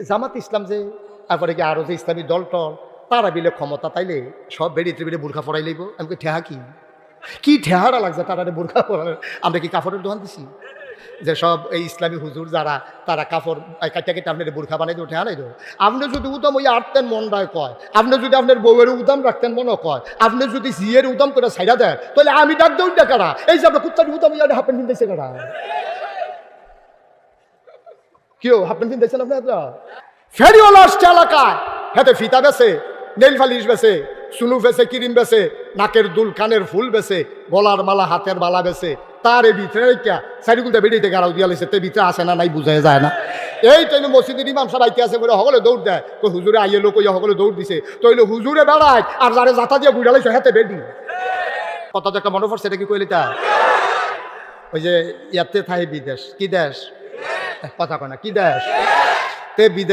জামাত ইসলাম যে তারপরে কি আরো যে ইসলামী দল টল তারা বিলে ক্ষমতা তাইলে সব বেরিয়ে বিলে বোরখা পরাই লইব। আমি ঠেহা কি ঠেহারা লাগছে তারা বোরখা পরানোর? আমরা কি কাপড়ের দোকান দিছি যে সব এই ইসলামী হুজুর যারা তারা কাপড় কাটা কেটে আপনার বোরখা বানাই দেবো, ঠেহা নাই দেবো? আপনি যদি উদম ওই আটতেন মনটায় কয়, আপনি যদি আপনার বউয়ের উদম রাখতেন মনে কয়, আপনি যদি জিয়ের উদম করে ছাইড়া দেন, তাহলে আমি ডাক দেউন না কারা? এই যে আপনার কুত্তার উদম ইয়ারে হাফেন কিনতেছে কারা? কেউ হাফেন কিনতেছেন আপনারা? ফেরিওয়ালা আসছে এলাকায়, হাতে ফিতা বেছে, নেল ফালিশ বেছে, সুনু বেছে, ক্রিম বেছে, নাকের দুল, কানের ফুল বেছে, গলার মালা, হাতের মালা বেছে, তার এই ভিতরে সাইডগুলটা বেরিয়ে গাড়াও দিয়া লেছে, তে ভিতরে আসে না নাই বুঝাই যায় না। এই টাইমে মসজিদের ইমাম সব আইতে আছে বলে সকলে দৌড় দেয়, তো হুজুরে আইয়ে লোক সকলে দৌড় দিছে, তো হইলে হুজুরে বেড়ায় আর যারে জাতা দিয়ে বুড়া লাইছে হাতে বেডি। কথা তো একটা মনে পড়ছে, এটা কি কইলি তা? ওই যে ইয়াতে থাই বিদেশ, কি দেশ কথা কয় না, কি দেশ তে বিদেশ